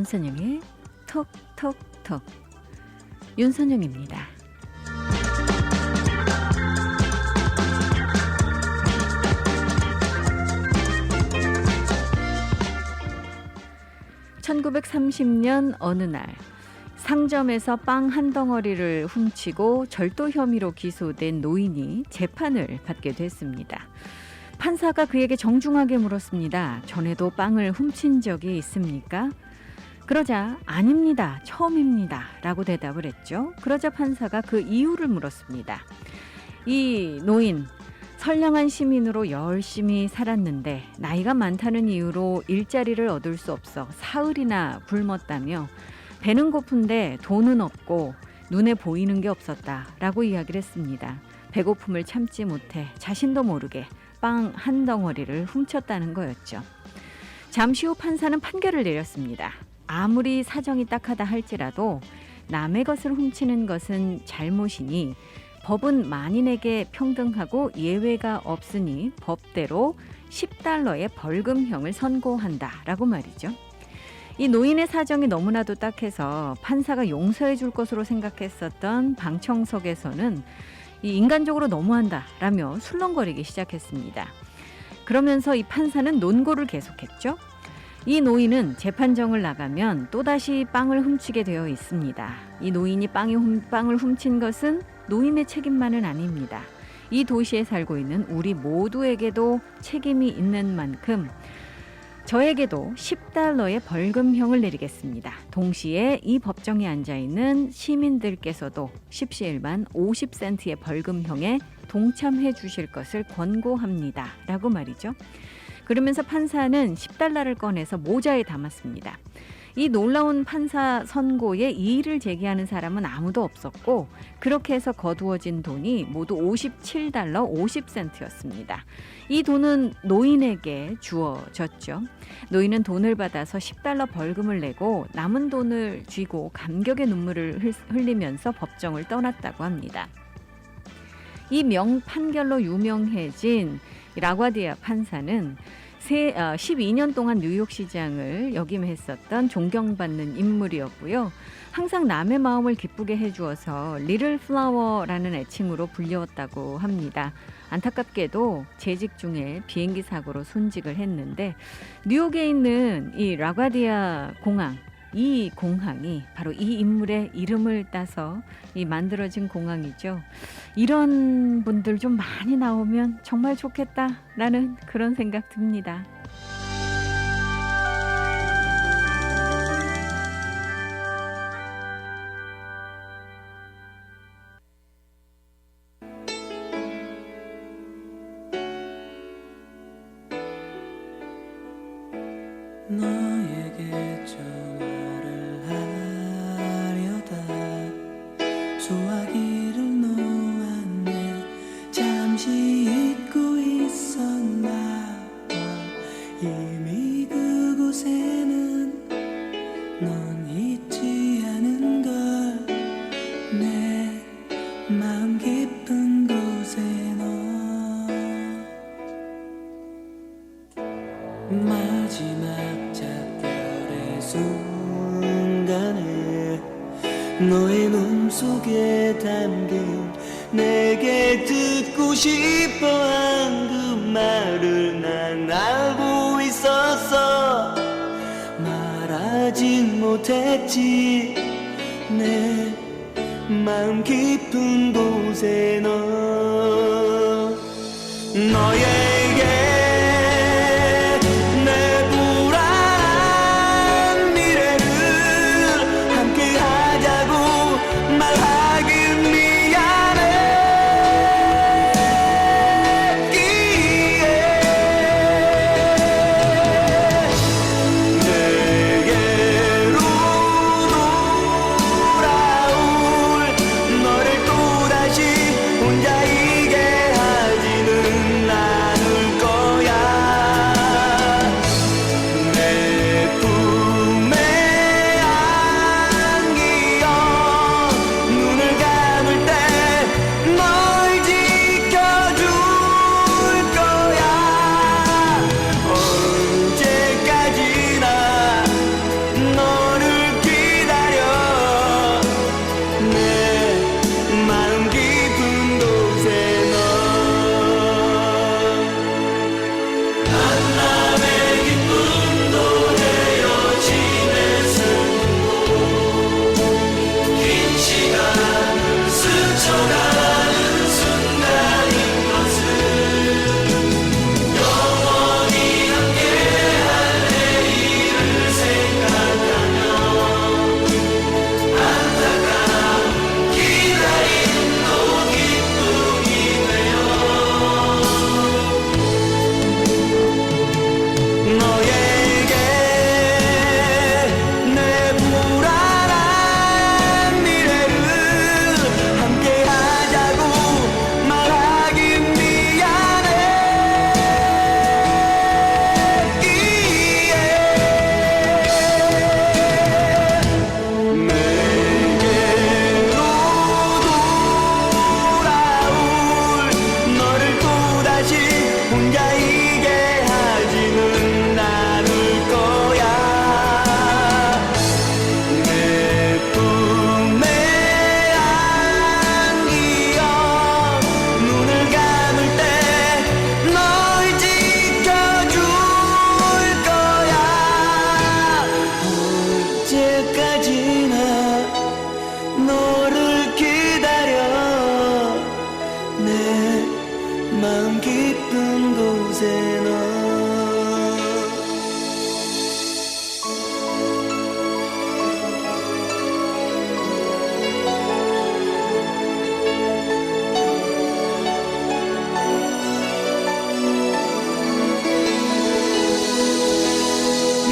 윤선영의 톡톡톡. 윤선영입니다. (1930년) 어느 날 상점에서 빵 한 덩어리를 훔치고 절도 혐의로 기소된 노인이 재판을 받게 됐습니다. 판사가 그에게 정중하게 물었습니다. 전에도 빵을 훔친 적이 있습니까? 그러자 아닙니다. 처음입니다. 라고 대답을 했죠. 그러자 판사가 그 이유를 물었습니다. 이 노인 선량한 시민으로 열심히 살았는데 나이가 많다는 이유로 일자리를 얻을 수 없어 사흘이나 굶었다며 배는 고픈데 돈은 없고 눈에 보이는 게 없었다라고 이야기를 했습니다. 배고픔을 참지 못해 자신도 모르게 빵 한 덩어리를 훔쳤다는 거였죠. 잠시 후 판사는 판결을 내렸습니다. 아무리 사정이 딱하다 할지라도 남의 것을 훔치는 것은 잘못이니 법은 만인에게 평등하고 예외가 없으니 법대로 $10의 벌금형을 선고한다라고 말이죠. 이 노인의 사정이 너무나도 딱해서 판사가 용서해 줄 것으로 생각했었던 방청석에서는 이 인간적으로 너무한다라며 술렁거리기 시작했습니다. 그러면서 이 판사는 논고를 계속했죠. 이 노인은 재판정을 나가면 또다시 빵을 훔치게 되어 있습니다. 이 노인이 빵을 훔친 것은 노인의 책임만은 아닙니다. 이 도시에 살고 있는 우리 모두에게도 책임이 있는 만큼 저에게도 $10의 벌금형을 내리겠습니다. 동시에 이 법정에 앉아있는 시민들께서도 십시일반 50센트의 벌금형에 동참해 주실 것을 권고합니다. 라고 말이죠. 그러면서 판사는 $10를 꺼내서 모자에 담았습니다. 이 놀라운 판사 선고에 이의를 제기하는 사람은 아무도 없었고 그렇게 해서 거두어진 돈이 모두 $57 50센트였습니다. 이 돈은 노인에게 주어졌죠. 노인은 돈을 받아서 $10 벌금을 내고 남은 돈을 쥐고 감격의 눈물을 흘리면서 법정을 떠났다고 합니다. 이 명판결로 유명해진 라과디아 판사는 12년 동안 뉴욕시장을 역임했었던 존경받는 인물이었고요. 항상 남의 마음을 기쁘게 해주어서 리틀 플라워라는 애칭으로 불렸다고 합니다. 안타깝게도 재직 중에 비행기 사고로 순직을 했는데 뉴욕에 있는 이 라과디아 공항, 이 공항이 바로 이 인물의 이름을 따서 만들어진 공항이죠. 이런 분들 좀 많이 나오면 정말 좋겠다라는 그런 생각 듭니다. 너에게 전화를 하려다 소화기를 놓았네. 잠시 잊고 있었나 봐. 이미 그곳에는 넌 있지 않은 걸. 내 마음 깊은 곳에 너 마지막 작별의 순간에 너의 눈속에 담긴 내게 듣고 싶어한 그 말을 난 알고 있었어. 말하진 못했지. 내 마음 깊은 곳에 너에게 혼자 이게 하지는 나는 너를 기다려 내 마음 깊은 곳에 너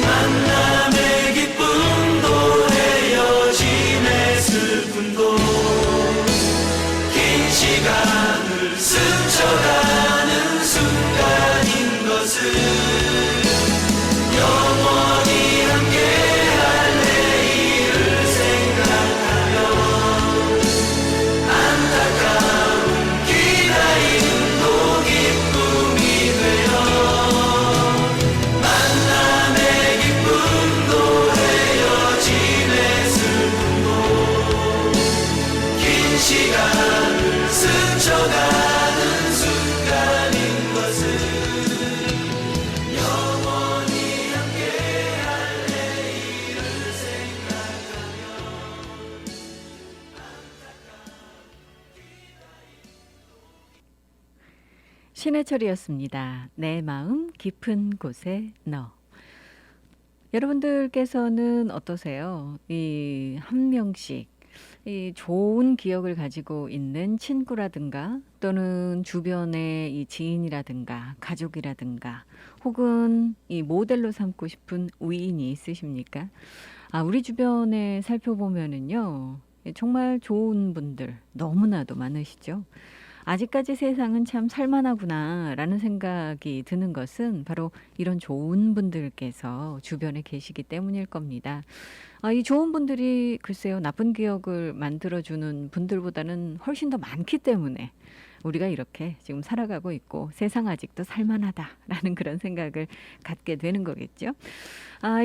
만남의 기쁨도 헤어짐의 슬픔도 긴 시간을 스쳐가는 순간인 것을 영원히 함께할 내일을 생각하며 안타까운 기다림도 기쁨이 되어 만남의 기쁨도 헤어짐의 슬픔도 긴 시간을 스쳐가는 순간인 것을 영원히 함께할 내일을 생각하며 신해철이었습니다. 내 마음 깊은 곳에 너. 여러분들께서는 어떠세요? 이 한 명씩 이 좋은 기억을 가지고 있는 친구라든가 또는 주변의 이 지인이라든가 가족이라든가 혹은 이 모델로 삼고 싶은 우인이 있으십니까? 우리 주변에 살펴보면은요. 정말 좋은 분들 너무나도 많으시죠. 아직까지 세상은 참 살만하구나라는 생각이 드는 것은 바로 이런 좋은 분들께서 주변에 계시기 때문일 겁니다. 이 좋은 분들이 글쎄요, 나쁜 기억을 만들어주는 분들보다는 훨씬 더 많기 때문에 우리가 이렇게 지금 살아가고 있고 세상 아직도 살만하다라는 그런 생각을 갖게 되는 거겠죠.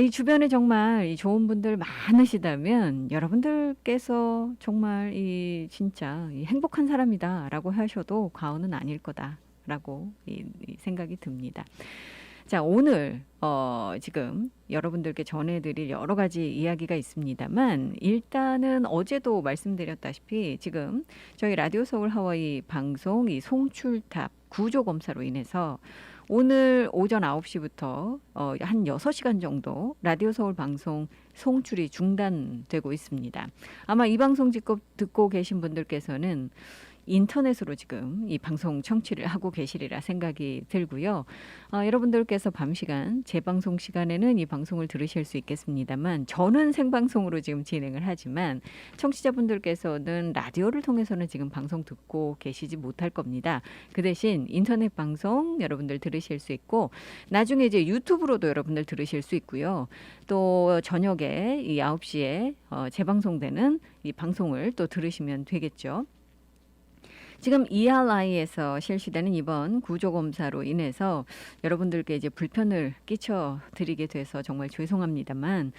이 주변에 정말 이 좋은 분들 많으시다면 여러분들께서 정말 이 진짜 이 행복한 사람이다라고 하셔도 과언은 아닐 거다라고 이 생각이 듭니다. 자, 오늘 지금 여러분들께 전해드릴 여러 가지 이야기가 있습니다만 일단은 어제도 말씀드렸다시피 지금 저희 라디오 서울 하와이 방송 이 송출탑 구조 검사로 인해서 오늘 오전 9시부터 한 6시간 정도 라디오 서울 방송 송출이 중단되고 있습니다. 아마 이 방송 듣고 계신 분들께서는 인터넷으로 지금 이 방송 청취를 하고 계시리라 생각이 들고요. 여러분들께서 밤 시간, 재방송 시간에는 이 방송을 들으실 수 있겠습니다만 저는 생방송으로 지금 진행을 하지만 청취자분들께서는 라디오를 통해서는 지금 방송 듣고 계시지 못할 겁니다. 그 대신 인터넷 방송 여러분들 들으실 수 있고 나중에 이제 유튜브로도 여러분들 들으실 수 있고요. 또 저녁에 이 9시에 재방송되는 이 방송을 또 들으시면 되겠죠. 지금 ERI에서 실시되는 이번 구조검사로 인해서 여러분들께 이제 불편을 끼쳐드리게 돼서 정말 죄송합니다만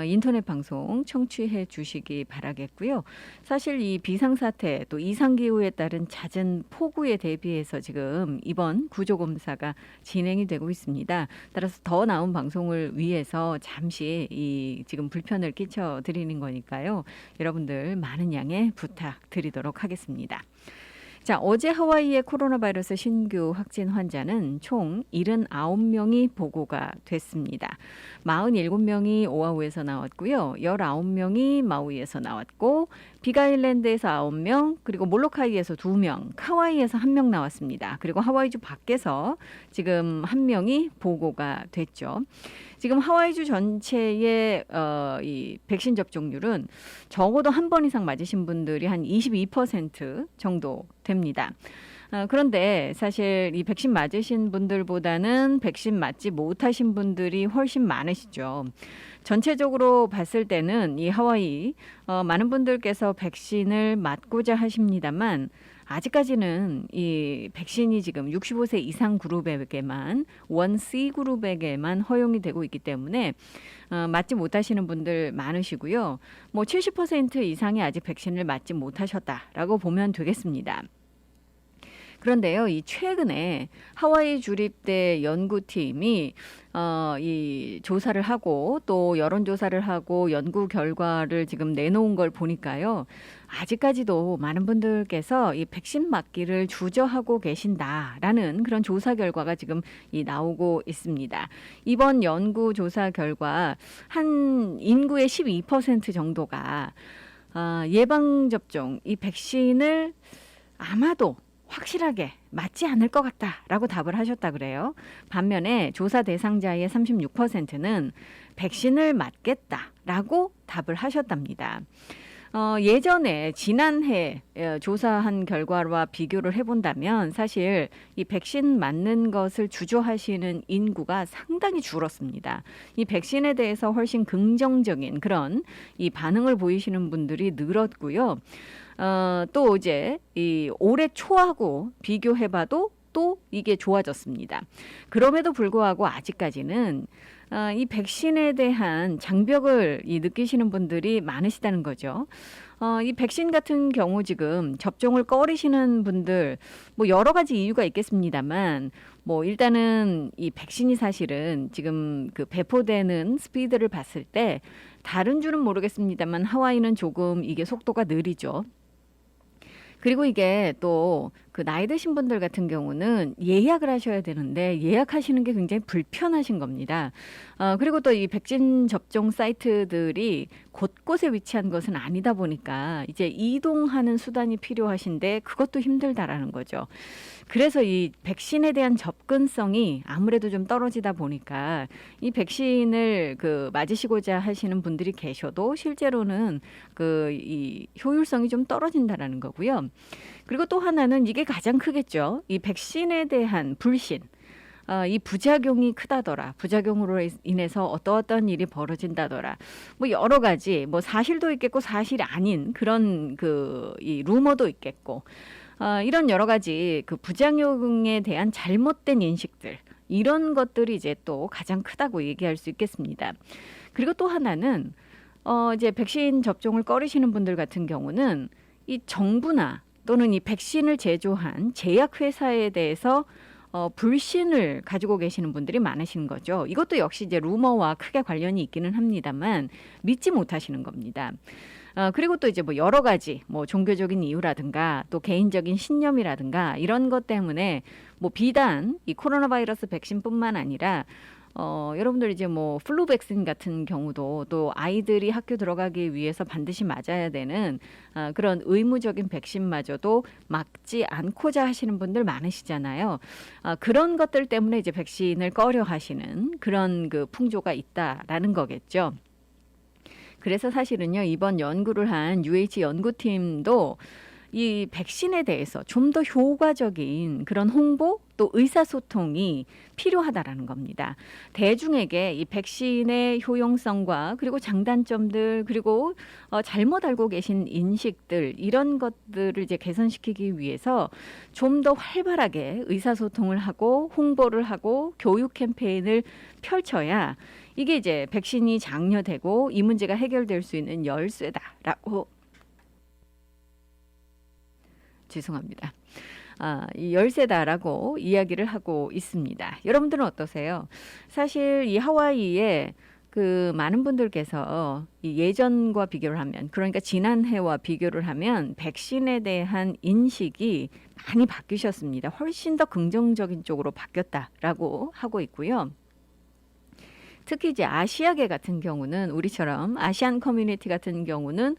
인터넷 방송 청취해 주시기 바라겠고요. 사실 이 비상사태 또 이상기후에 따른 잦은 폭우에 대비해서 지금 이번 구조검사가 진행이 되고 있습니다. 따라서 더 나은 방송을 위해서 잠시 이 지금 불편을 끼쳐드리는 거니까요. 여러분들 많은 양해 부탁드리도록 하겠습니다. 자, 어제 하와이의 코로나 바이러스 신규 확진 환자는 총 79명이 보고가 됐습니다. 47명이 오아후에서 나왔고요. 19명이 마우이에서 나왔고 빅아일랜드에서 9명, 그리고 몰로카이에서 2명, 카와이에서 1명 나왔습니다. 그리고 하와이주 밖에서 지금 1명이 보고가 됐죠. 지금 하와이주 전체의 이 백신 접종률은 적어도 한 번 이상 맞으신 분들이 한 22% 정도 됩니다. 그런데 사실 이 백신 맞으신 분들보다는 백신 맞지 못하신 분들이 훨씬 많으시죠. 전체적으로 봤을 때는 이 하와이 많은 분들께서 백신을 맞고자 하십니다만 아직까지는 이 백신이 지금 65세 이상 그룹에게만 1C 그룹에게만 허용이 되고 있기 때문에 맞지 못하시는 분들 많으시고요. 뭐 70% 이상이 아직 백신을 맞지 못하셨다라고 보면 되겠습니다. 그런데요, 이 최근에 하와이 주립대 연구팀이 이 조사를 하고 또 여론조사를 하고 연구 결과를 지금 내놓은 걸 보니까요. 아직까지도 많은 분들께서 이 백신 맞기를 주저하고 계신다라는 그런 조사 결과가 지금 나오고 있습니다. 이번 연구 조사 결과 한 인구의 12% 정도가 예방접종, 이 백신을 아마도 확실하게 맞지 않을 것 같다라고 답을 하셨다 그래요. 반면에 조사 대상자의 36%는 백신을 맞겠다라고 답을 하셨답니다. 예전에 지난해 조사한 결과와 비교를 해본다면 사실 이 백신 맞는 것을 주저하시는 인구가 상당히 줄었습니다. 이 백신에 대해서 훨씬 긍정적인 그런 이 반응을 보이시는 분들이 늘었고요. 또 이제 이 올해 초하고 비교해봐도 또 이게 좋아졌습니다. 그럼에도 불구하고 아직까지는 이 백신에 대한 장벽을 느끼시는 분들이 많으시다는 거죠. 이 백신 같은 경우 지금 접종을 꺼리시는 분들 뭐 여러 가지 이유가 있겠습니다만 뭐 일단은 이 백신이 사실은 지금 그 배포되는 스피드를 봤을 때 다른 줄은 모르겠습니다만 하와이는 조금 이게 속도가 느리죠. 그리고 이게 또 그 나이 드신 분들 같은 경우는 예약을 하셔야 되는데 예약하시는 게 굉장히 불편하신 겁니다. 그리고 또 이 백신 접종 사이트들이 곳곳에 위치한 것은 아니다 보니까 이제 이동하는 수단이 필요하신데 그것도 힘들다라는 거죠. 그래서 이 백신에 대한 접근성이 아무래도 좀 떨어지다 보니까 이 백신을 맞으시고자 하시는 분들이 계셔도 실제로는 이 효율성이 좀 떨어진다라는 거고요. 그리고 또 하나는 이게 가장 크겠죠. 이 백신에 대한 불신. 이 부작용이 크다더라. 부작용으로 인해서 어떤 일이 벌어진다더라. 뭐 여러 가지 뭐 사실도 있겠고 사실이 아닌 그런 이 루머도 있겠고. 이런 여러 가지 그 부작용에 대한 잘못된 인식들. 이런 것들이 이제 또 가장 크다고 얘기할 수 있겠습니다. 그리고 또 하나는 이제 백신 접종을 꺼리시는 분들 같은 경우는 이 정부나 또는 이 백신을 제조한 제약회사에 대해서 불신을 가지고 계시는 분들이 많으신 거죠. 이것도 역시 이제 루머와 크게 관련이 있기는 합니다만 믿지 못하시는 겁니다. 그리고 또 이제 뭐 여러 가지 뭐 종교적인 이유라든가 또 개인적인 신념이라든가 이런 것 때문에 뭐 비단 이 코로나 바이러스 백신뿐만 아니라 여러분들 이제 뭐 플루 백신 같은 경우도 또 아이들이 학교 들어가기 위해서 반드시 맞아야 되는 그런 의무적인 백신마저도 맞지 않고자 하시는 분들 많으시잖아요. 그런 것들 때문에 이제 백신을 꺼려 하시는 그런 풍조가 있다라는 거겠죠. 그래서 사실은요, 이번 연구를 한 UH 연구팀도 이 백신에 대해서 좀 더 효과적인 그런 홍보 또 의사소통이 필요하다라는 겁니다. 대중에게 이 백신의 효용성과 그리고 장단점들 그리고 잘못 알고 계신 인식들 이런 것들을 이제 개선시키기 위해서 좀 더 활발하게 의사소통을 하고 홍보를 하고 교육 캠페인을 펼쳐야 이게 이제 백신이 장려되고 이 문제가 해결될 수 있는 열쇠다라고 죄송합니다. 이 열쇠다라고 이야기를 하고 있습니다. 여러분들은 어떠세요? 사실 이 하와이에 많은 분들께서 이 예전과 비교를 하면 그러니까 지난해와 비교를 하면 백신에 대한 인식이 많이 바뀌셨습니다. 훨씬 더 긍정적인 쪽으로 바뀌었다라고 하고 있고요. 특히 이제 아시아계 같은 경우는 우리처럼 아시안 커뮤니티 같은 경우는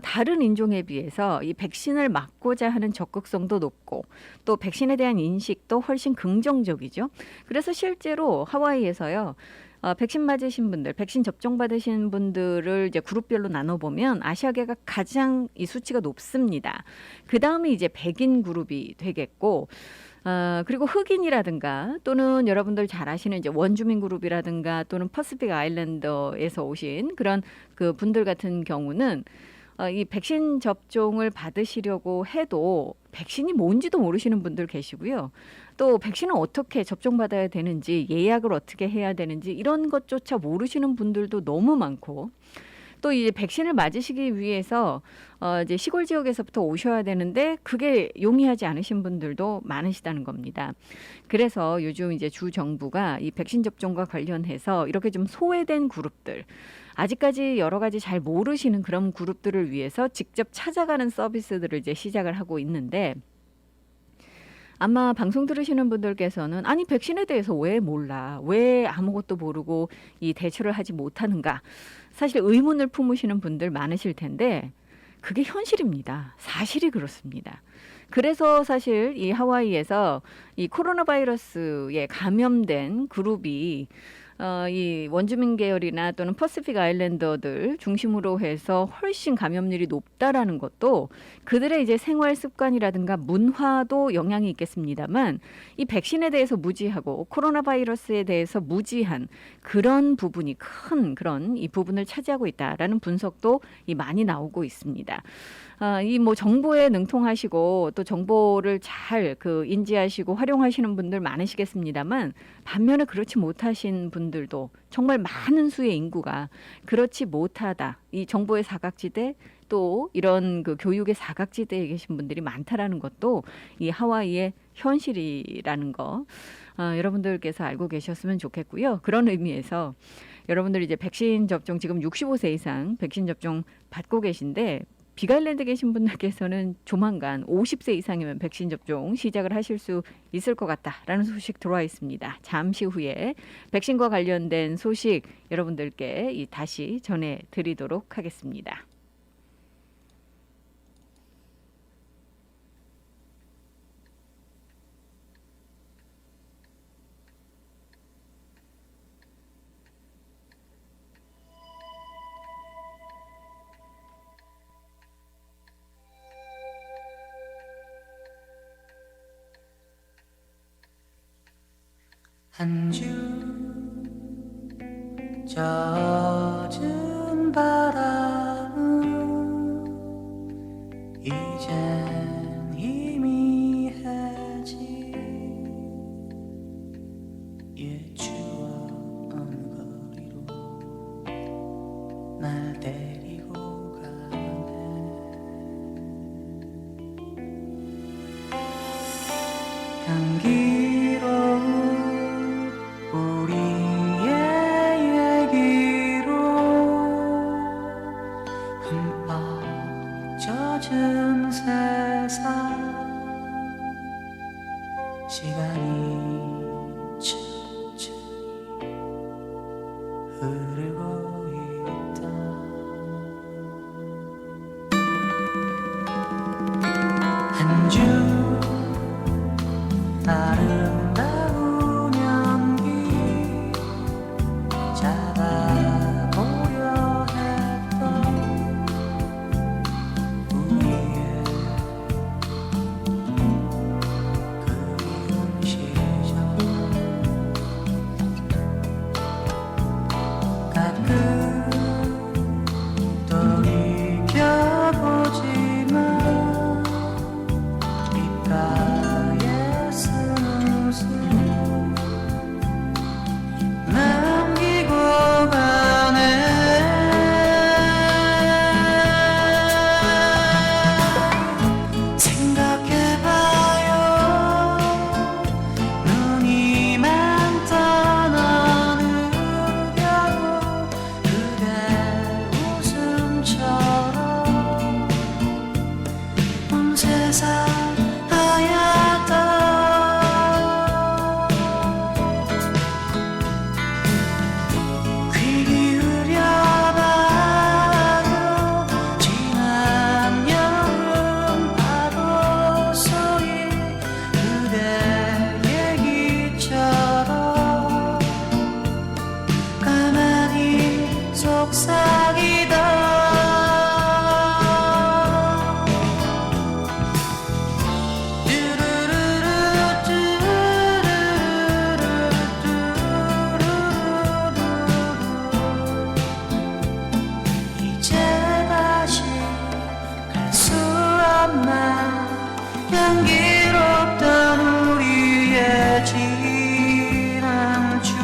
다른 인종에 비해서 이 백신을 맞고자 하는 적극성도 높고 또 백신에 대한 인식도 훨씬 긍정적이죠. 그래서 실제로 하와이에서요. 백신 맞으신 분들, 백신 접종 받으신 분들을 이제 그룹별로 나눠보면 아시아계가 가장 이 수치가 높습니다. 그 다음에 이제 백인 그룹이 되겠고, 그리고 흑인이라든가 또는 여러분들 잘 아시는 이제 원주민 그룹이라든가 또는 퍼시픽 아일랜드에서 오신 그런 분들 같은 경우는 이 백신 접종을 받으시려고 해도 백신이 뭔지도 모르시는 분들 계시고요. 또 백신을 어떻게 접종받아야 되는지 예약을 어떻게 해야 되는지 이런 것조차 모르시는 분들도 너무 많고 또 이제 백신을 맞으시기 위해서 이제 시골 지역에서부터 오셔야 되는데 그게 용이하지 않으신 분들도 많으시다는 겁니다. 그래서 요즘 이제 주 정부가 이 백신 접종과 관련해서 이렇게 좀 소외된 그룹들, 아직까지 여러 가지 잘 모르시는 그런 그룹들을 위해서 직접 찾아가는 서비스들을 이제 시작을 하고 있는데, 아마 방송 들으시는 분들께서는 아니 백신에 대해서 왜 몰라? 왜 아무것도 모르고 이 대처를 하지 못하는가? 사실 의문을 품으시는 분들 많으실 텐데 그게 현실입니다. 사실이 그렇습니다. 그래서 사실 이 하와이에서 이 코로나 바이러스에 감염된 그룹이 이 원주민 계열이나 또는 퍼시픽 아일랜더들 중심으로 해서 훨씬 감염률이 높다라는 것도 그들의 이제 생활 습관이라든가 문화도 영향이 있겠습니다만, 이 백신에 대해서 무지하고 코로나 바이러스에 대해서 무지한 그런 부분이 큰 그런 이 부분을 차지하고 있다라는 분석도 이 많이 나오고 있습니다. 이 뭐 정보에 능통하시고 또 정보를 잘 그 인지하시고 활용하시는 분들 많으시겠습니다만, 반면에 그렇지 못하신 분들도 정말 많은 수의 인구가 그렇지 못하다. 이 정보의 사각지대 또 이런 그 교육의 사각지대에 계신 분들이 많다라는 것도 이 하와이의 현실이라는 거 여러분들께서 알고 계셨으면 좋겠고요. 그런 의미에서 여러분들이 이제 백신 접종 지금 65세 이상 백신 접종 받고 계신데, 빅아일랜드 계신 분들께서는 조만간 50세 이상이면 백신 접종 시작을 하실 수 있을 것 같다라는 소식 들어와 있습니다. 잠시 후에 백신과 관련된 소식 여러분들께 다시 전해드리도록 하겠습니다. 한 주 젖은 바람은 이젠 희미해진 옛 추억 어느 거리로 날 데리고 가네. 향기로운 우리의 얘기로 흠뻑 젖은 세상, 시간이 천천히 흐르고 있다. 한 주 아름다운 연기 잡아보려 했던 우리의 그리운 시절, 가끔 돌이켜보지만 입가에 쓴 웃음 남기고 가네. 생각해봐요. 눈이 많던 어느 겨울, 그대 웃음처럼 온 세상 하얗다. 귀 기울여봐요. 지난 여름 파도 소리, 그대 얘기처럼 가만히 속삭이다. 이제 다시 갈 수 없나. 향기롭던 우리의 지난 추억,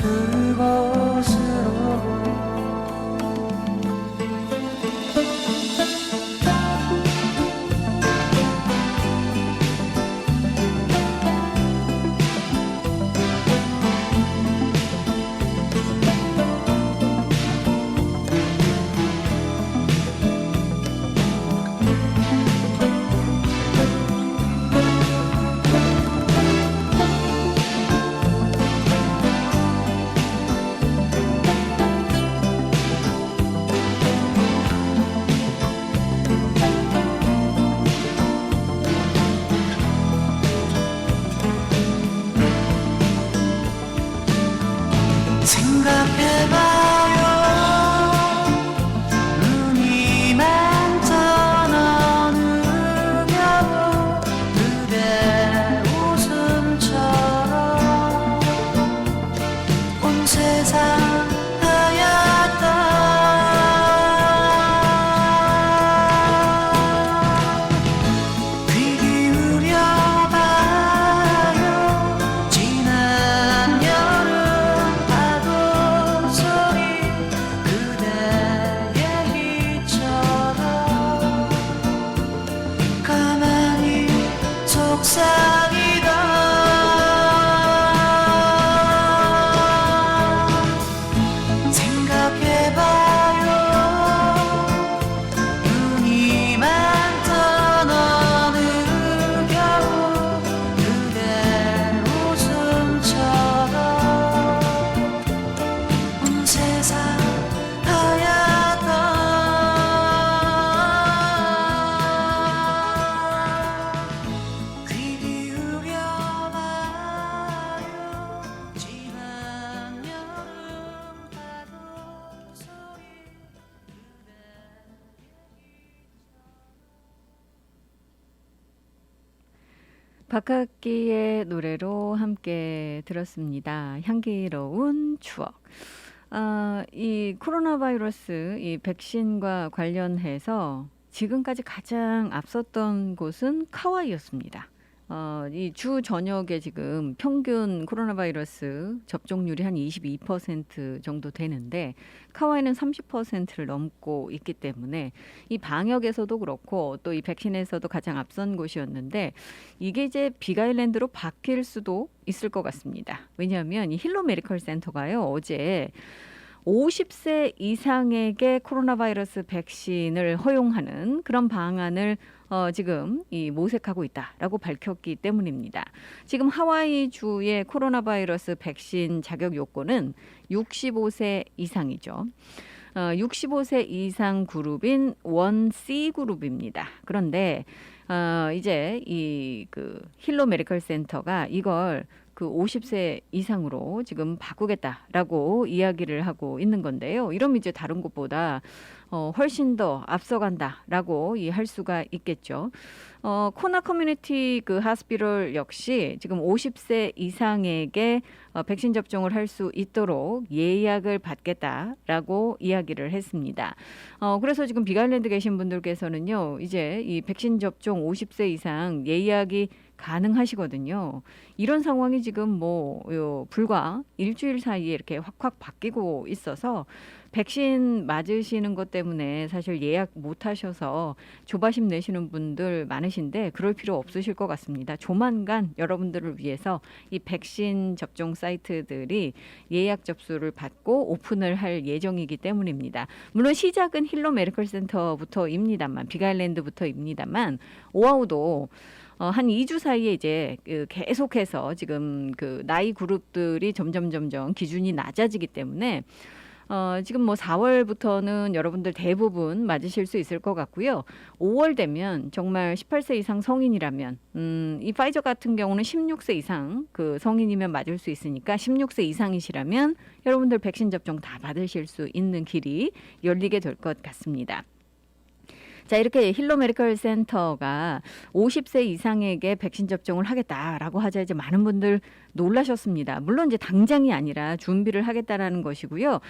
그리고 박학기의 노래로 함께 들었습니다. 향기로운 추억. 이 코로나 바이러스 이 백신과 관련해서 지금까지 가장 앞섰던 곳은 카와이였습니다. 이 주 전역에 지금 평균 코로나 바이러스 접종률이 한 22% 정도 되는데 카와이는 30%를 넘고 있기 때문에 이 방역에서도 그렇고 또 이 백신에서도 가장 앞선 곳이었는데 이게 이제 빅아일랜드로 바뀔 수도 있을 것 같습니다. 왜냐하면 이 힐로 메디컬 센터가요 어제 50세 이상에게 코로나 바이러스 백신을 허용하는 그런 방안을 지금 모색하고 있다라고 밝혔기 때문입니다. 지금 하와이 주의 코로나 바이러스 백신 자격 요건은 65세 이상이죠. 65세 이상 그룹인 1C 그룹입니다. 그런데 이제 그 힐로 메디컬 센터가 이걸 그 50세 이상으로 지금 바꾸겠다라고 이야기를 하고 있는 건데요. 이러면 이제 다른 곳보다 훨씬 더 앞서간다라고 할 수가 있겠죠. 코나 커뮤니티 그 하스피럴 역시 지금 50세 이상에게 백신 접종을 할 수 있도록 예약을 받겠다라고 이야기를 했습니다. 그래서 지금 빅아일랜드 계신 분들께서는요, 이제 이 백신 접종 50세 이상 예약이 가능하시거든요. 이런 상황이 지금 불과 일주일 사이에 이렇게 확확 바뀌고 있어서 백신 맞으시는 것 때문에 사실 예약 못 하셔서 조바심 내시는 분들 많으신데 그럴 필요 없으실 것 같습니다. 조만간 여러분들을 위해서 이 백신 접종 사이트들이 예약 접수를 받고 오픈을 할 예정이기 때문입니다. 물론 시작은 힐로 메디컬 센터부터입니다만, 빅아일랜드부터입니다만 오아우도 한 2주 사이에 이제 계속해서 지금 그 나이 그룹들이 점점 기준이 낮아지기 때문에 지금 4월부터는 여러분들 대부분 맞으실 수 있을 것 같고요. 5월 되면 정말 18세 이상 성인이라면 이 파이저 같은 경우는 16세 이상 그 성인이면 맞을 수 있으니까 16세 이상이시라면 여러분들 백신 접종 다 받으실 수 있는 길이 열리게 될 것 같습니다. 자, 이렇게 힐로 메디컬 센터가 50세 이상에게 백신 접종을 하겠다라고 하자 이제 많은 분들 놀라셨습니다. 물론 이제 당장이 아니라 준비를 하겠다라는 것이고요.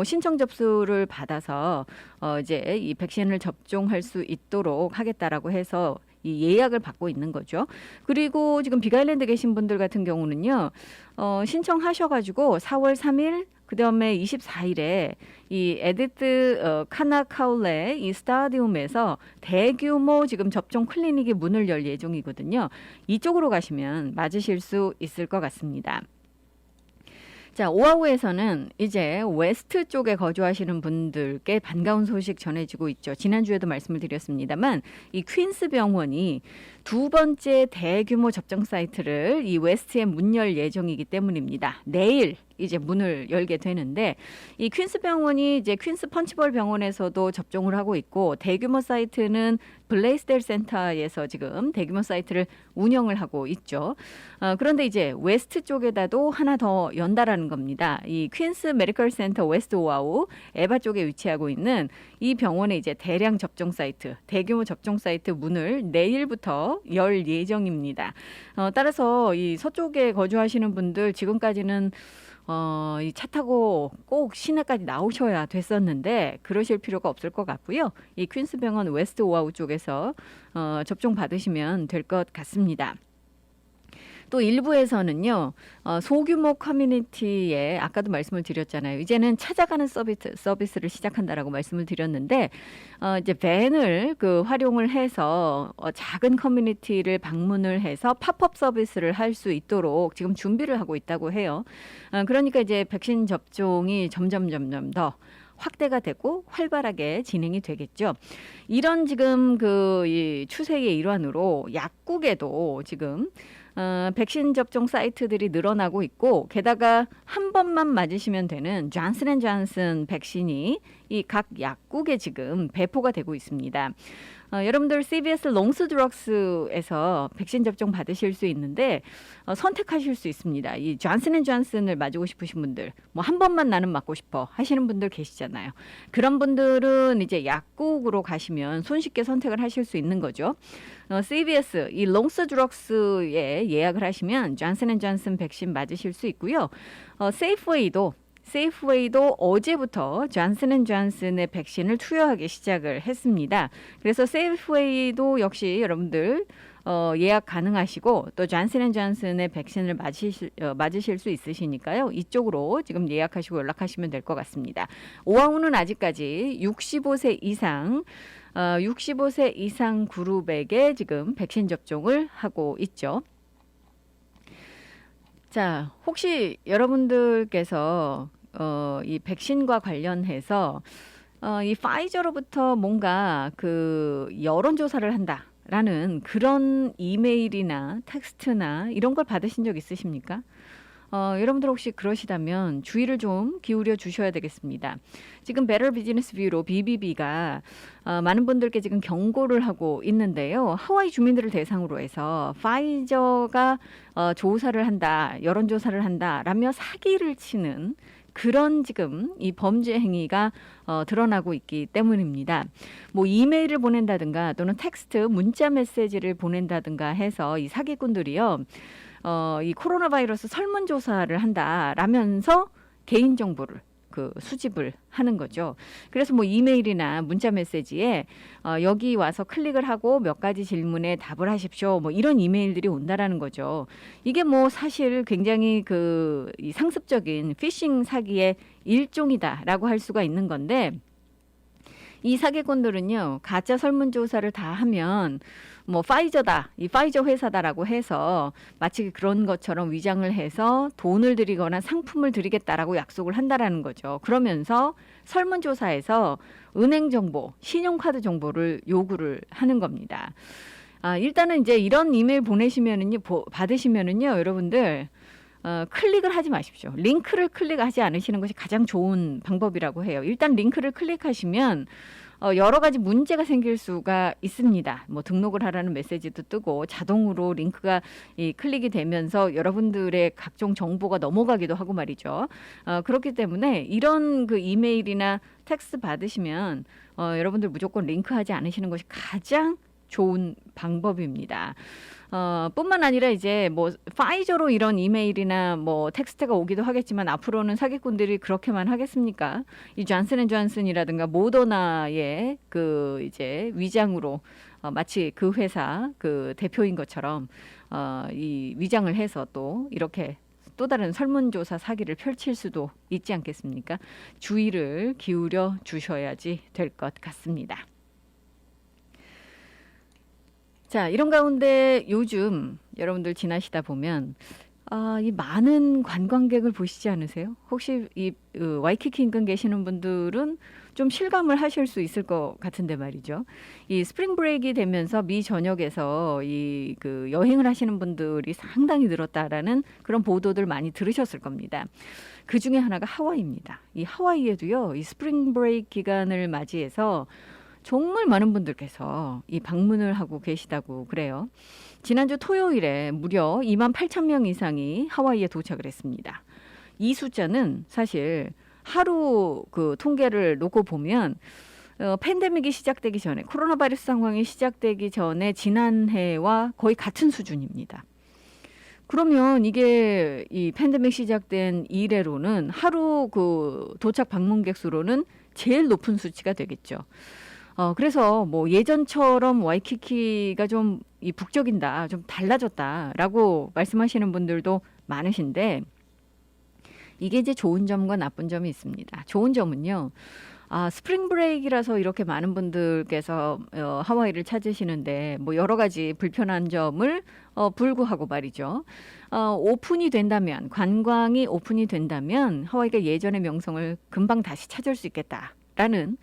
신청 접수를 받아서 이제 이 백신을 접종할 수 있도록 하겠다라고 해서 이 예약을 받고 있는 거죠. 그리고 지금 빅아일랜드 계신 분들 같은 경우는요, 신청하셔가지고 4월 3일 그다음에 24일에 이 에디트 카나카울레 이 스타디움에서 대규모 지금 접종 클리닉이 문을 열 예정이거든요. 이쪽으로 가시면 맞으실 수 있을 것 같습니다. 자, 오아후에서는 이제 웨스트 쪽에 거주하시는 분들께 반가운 소식 전해지고 있죠. 지난주에도 말씀을 드렸습니다만 이 퀸스 병원이 두 번째 대규모 접종 사이트를 이 웨스트에 문 열 예정이기 때문입니다. 내일 이제 문을 열게 되는데 이 퀸스 병원이 이제 퀸스 펀치볼 병원에서도 접종을 하고 있고 대규모 사이트는 블레이스델 센터에서 지금 대규모 사이트를 운영을 하고 있죠. 그런데 이제 웨스트 쪽에다도 하나 더 연다라는 겁니다. 이 퀸스 메디컬 센터 웨스트 오아우 에바 쪽에 위치하고 있는 이 병원의 이제 대량 접종 사이트, 대규모 접종 사이트 문을 내일부터 열 예정입니다. 따라서 이 서쪽에 거주하시는 분들 지금까지는 이 차 타고 꼭 시내까지 나오셔야 됐었는데 그러실 필요가 없을 것 같고요. 이 퀸스 병원 웨스트 오아우 쪽에서 접종 받으시면 될 것 같습니다. 또 일부에서는요, 소규모 커뮤니티에 아까도 말씀을 드렸잖아요. 이제는 찾아가는 서비스를 시작한다라고 말씀을 드렸는데, 이제 밴을 활용을 해서 작은 커뮤니티를 방문을 해서 팝업 서비스를 할 수 있도록 지금 준비를 하고 있다고 해요. 그러니까 이제 백신 접종이 점점 더 확대가 되고 활발하게 진행이 되겠죠. 이런 지금 이 추세의 일환으로 약국에도 지금 백신 접종 사이트들이 늘어나고 있고 게다가 한 번만 맞으시면 되는 존슨앤존슨 백신이 이 각 약국에 지금 배포가 되고 있습니다. 여러분들 CVS 롱스드럭스에서 백신 접종 받으실 수 있는데 선택하실 수 있습니다. 이 존슨앤존슨을 맞고 싶으신 분들, 뭐 한 번만 나는 맞고 싶어 하시는 분들 계시잖아요. 그런 분들은 이제 약국으로 가시면 손쉽게 선택을 하실 수 있는 거죠. CVS 이 롱스드럭스에 예약을 하시면 존슨앤존슨 백신 맞으실 수 있고요. 세이프웨이도 어제부터 존슨앤존슨의 백신을 투여하기 시작을 했습니다. 그래서 세이프웨이도 역시 여러분들 예약 가능하시고 또 존슨앤존슨의 백신을 맞으실 수 있으시니까요. 이쪽으로 지금 예약하시고 연락하시면 될 것 같습니다. 오아우는 아직까지 65세 이상 그룹에게 지금 백신 접종을 하고 있죠. 자, 혹시 여러분들께서 이 백신과 관련해서 이 파이저로부터 뭔가 그 여론조사를 한다라는 그런 이메일이나 텍스트나 이런 걸 받으신 적 있으십니까? 여러분들 혹시 그러시다면 주의를 좀 기울여 주셔야 되겠습니다. 지금 Better Business Bureau BBB가 많은 분들께 지금 경고를 하고 있는데요. 하와이 주민들을 대상으로 해서 파이저가 조사를 한다, 여론조사를 한다라며 사기를 치는 그런 지금 이 범죄 행위가 드러나고 있기 때문입니다. 뭐 이메일을 보낸다든가 또는 텍스트, 문자 메시지를 보낸다든가 해서 이 사기꾼들이요. 이 코로나 바이러스 설문조사를 한다라면서 개인정보를 수집을 하는 거죠. 그래서 뭐 이메일이나 문자 메시지에 여기 와서 클릭을 하고 몇 가지 질문에 답을 하십시오. 뭐 이런 이메일들이 온다라는 거죠. 이게 뭐 사실 굉장히 이 상습적인 피싱 사기의 일종이다라고 할 수가 있는 건데 이 사기꾼들은요, 가짜 설문조사를 다 하면 뭐 파이저다, 이 파이저 회사다라고 해서 마치 그런 것처럼 위장을 해서 돈을 드리거나 상품을 드리겠다라고 약속을 한다라는 거죠. 그러면서 설문조사에서 은행 정보, 신용카드 정보를 요구를 하는 겁니다. 일단은 이제 이런 이메일 받으시면은요, 여러분들 클릭을 하지 마십시오. 링크를 클릭하지 않으시는 것이 가장 좋은 방법이라고 해요. 일단 링크를 클릭하시면 여러 가지 문제가 생길 수가 있습니다. 뭐 등록을 하라는 메시지도 뜨고 자동으로 링크가 클릭이 되면서 여러분들의 각종 정보가 넘어가기도 하고 말이죠. 그렇기 때문에 이런 그 이메일이나 텍스트 받으시면 여러분들 무조건 링크하지 않으시는 것이 가장 좋은 방법입니다. 뿐만 아니라 이제 뭐 파이저로 이런 이메일이나 뭐 텍스트가 오기도 하겠지만 앞으로는 사기꾼들이 그렇게만 하겠습니까? 이 존슨앤존슨이라든가 모더나의 이제 위장으로 마치 그 회사 대표인 것처럼 이 위장을 해서 또 이렇게 또 다른 설문조사 사기를 펼칠 수도 있지 않겠습니까? 주의를 기울여 주셔야지 될 것 같습니다. 자, 이런 가운데 요즘 여러분들 지나시다 보면 이 많은 관광객을 보시지 않으세요? 혹시 이 와이키키 인근 계시는 분들은 좀 실감을 하실 수 있을 것 같은데 말이죠. 이 스프링 브레이크가 되면서 미 전역에서 여행을 하시는 분들이 상당히 늘었다라는 그런 보도들 많이 들으셨을 겁니다. 그 중에 하나가 하와이입니다. 이 하와이에도요, 이 스프링 브레이크 기간을 맞이해서 정말 많은 분들께서 이 방문을 하고 계시다고 그래요. 지난주 토요일에 무려 28,000명 이상이 하와이에 도착을 했습니다. 이 숫자는 사실 하루 통계를 놓고 보면 팬데믹이 시작되기 전에, 코로나 바이러스 상황이 시작되기 전에 지난해와 거의 같은 수준입니다. 그러면 이게 이 팬데믹 시작된 이래로는 하루 도착 방문객 수로는 제일 높은 수치가 되겠죠. 그래서 뭐 예전처럼 와이키키가 좀 북적인다, 좀 달라졌다라고 말씀하시는 분들도 많으신데 이게 이제 좋은 점과 나쁜 점이 있습니다. 좋은 점은요. 스프링 브레이크라서 이렇게 많은 분들께서 하와이를 찾으시는데 뭐 여러 가지 불편한 점을 불구하고 말이죠. 오픈이 된다면, 관광이 오픈이 된다면 하와이가 예전의 명성을 금방 다시 찾을 수 있겠다라는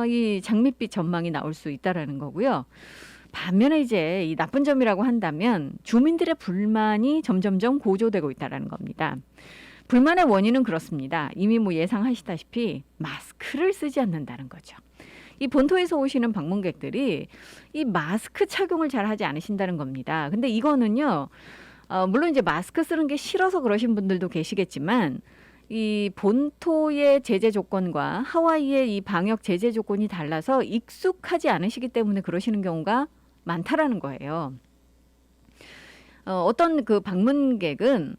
이 장밋빛 전망이 나올 수 있다라는 거고요. 반면에 이제 이 나쁜 점이라고 한다면 주민들의 불만이 점점점 고조되고 있다라는 겁니다. 불만의 원인은 그렇습니다. 이미 뭐 예상하시다시피 마스크를 쓰지 않는다는 거죠. 이 본토에서 오시는 방문객들이 이 마스크 착용을 잘 하지 않으신다는 겁니다. 근데 이거는요, 물론 이제 마스크 쓰는 게 싫어서 그러신 분들도 계시겠지만, 이 본토의 제재 조건과 하와이의 이 방역 제재 조건이 달라서 익숙하지 않으시기 때문에 그러시는 경우가 많다라는 거예요. 어떤 그 방문객은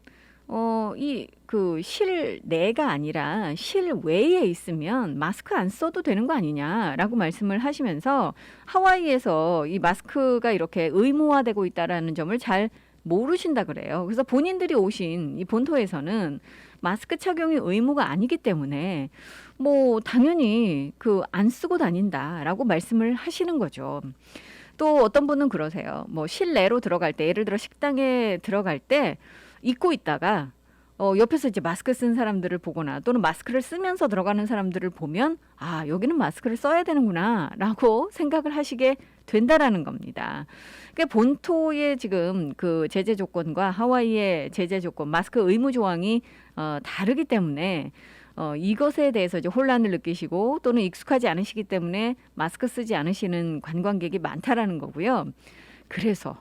이 그 실내가 아니라 실외에 있으면 마스크 안 써도 되는 거 아니냐라고 말씀을 하시면서 하와이에서 이 마스크가 이렇게 의무화되고 있다라는 점을 잘 모르신다 그래요. 그래서 본인들이 오신 이 본토에서는 마스크 착용이 의무가 아니기 때문에 뭐 당연히 그 안 쓰고 다닌다라고 말씀을 하시는 거죠. 또 어떤 분은 그러세요. 뭐 실내로 들어갈 때, 예를 들어 식당에 들어갈 때 입고 있다가 옆에서 이제 마스크 쓴 사람들을 보거나 또는 마스크를 쓰면서 들어가는 사람들을 보면 아, 여기는 마스크를 써야 되는구나라고 생각을 하시게 된다라는 겁니다. 그러니까 본토의 지금 그 제재 조건과 하와이의 제재 조건, 마스크 의무 조항이 다르기 때문에 이것에 대해서 이제 혼란을 느끼시고 또는 익숙하지 않으시기 때문에 마스크 쓰지 않으시는 관광객이 많다라는 거고요. 그래서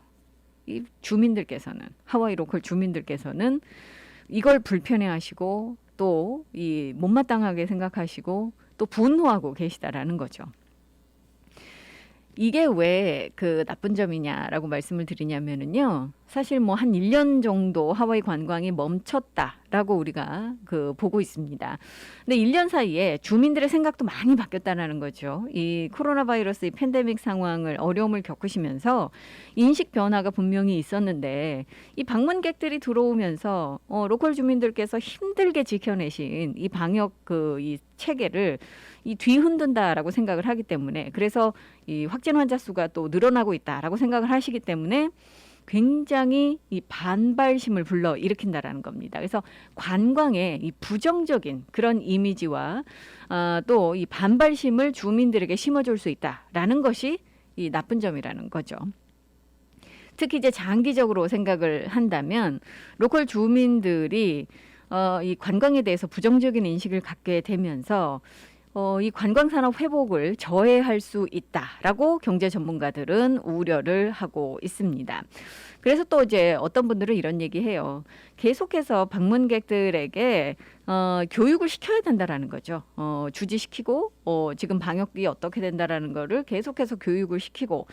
이 주민들께서는, 하와이 로컬 주민들께서는 이걸 불편해하시고 또 이 못마땅하게 생각하시고 또 분노하고 계시다라는 거죠. 이게 왜 그 나쁜 점이냐라고 말씀을 드리냐면은요. 사실 뭐 한 1년 정도 하와이 관광이 멈췄다라고 우리가 그 보고 있습니다. 근데 1년 사이에 주민들의 생각도 많이 바뀌었다는 거죠. 이 코로나 바이러스 이 팬데믹 상황을 어려움을 겪으시면서 인식 변화가 분명히 있었는데 이 방문객들이 들어오면서 로컬 주민들께서 힘들게 지켜내신 이 방역 이 체계를 이 뒤흔든다라고 생각을 하기 때문에 그래서 이 확진 환자 수가 또 늘어나고 있다라고 생각을 하시기 때문에 굉장히 이 반발심을 불러 일으킨다라는 겁니다. 그래서 관광에 이 부정적인 그런 이미지와 또 이 반발심을 주민들에게 심어줄 수 있다라는 것이 이 나쁜 점이라는 거죠. 특히 이제 장기적으로 생각을 한다면 로컬 주민들이 이 관광에 대해서 부정적인 인식을 갖게 되면서 이 관광산업 회복을 저해할 수 있다라고 경제 전문가들은 우려를 하고 있습니다. 그래서 또 이제 어떤 분들은 이런 얘기해요. 계속해서 방문객들에게 교육을 시켜야 된다라는 거죠. 주지시키고 지금 방역이 어떻게 된다라는 거를 계속해서 교육을 시키고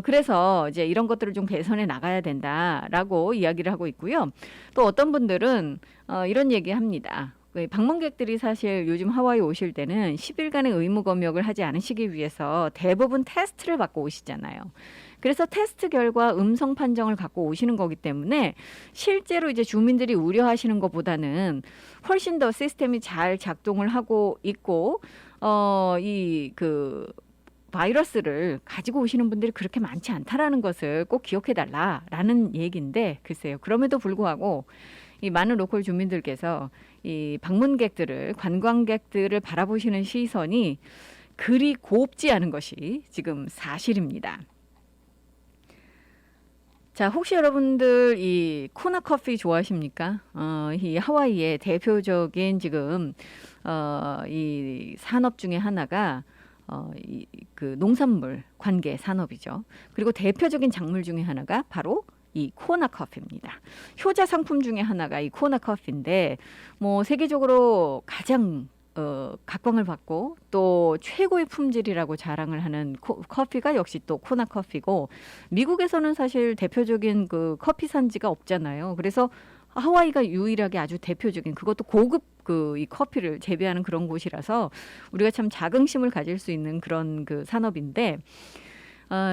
그래서 이제 이런 것들을 좀 개선해 나가야 된다라고 이야기를 하고 있고요. 또 어떤 분들은 이런 얘기합니다. 방문객들이 사실 요즘 하와이 오실 때는 10일간의 의무 검역을 하지 않으시기 위해서 대부분 테스트를 받고 오시잖아요. 그래서 테스트 결과 음성 판정을 갖고 오시는 거기 때문에 실제로 이제 주민들이 우려하시는 것보다는 훨씬 더 시스템이 잘 작동을 하고 있고 이 바이러스를 가지고 오시는 분들이 그렇게 많지 않다라는 것을 꼭 기억해달라라는 얘기인데 글쎄요. 그럼에도 불구하고 이 많은 로컬 주민들께서 이 방문객들을, 관광객들을 바라보시는 시선이 그리 곱지 않은 것이 지금 사실입니다. 자, 혹시 여러분들 이 코나 커피 좋아하십니까? 이 하와이의 대표적인 지금 이 산업 중에 하나가 그 농산물 관계 산업이죠. 그리고 대표적인 작물 중에 하나가 바로 이 코나 커피입니다. 효자 상품 중에 하나가 이 코나 커피인데 뭐 세계적으로 가장 각광을 받고 또 최고의 품질이라고 자랑을 하는 커피가 역시 또 코나 커피고 미국에서는 사실 대표적인 그 커피 산지가 없잖아요. 그래서 하와이가 유일하게 아주 대표적인 그것도 고급 이 커피를 재배하는 그런 곳이라서 우리가 참 자긍심을 가질 수 있는 그런 그 산업인데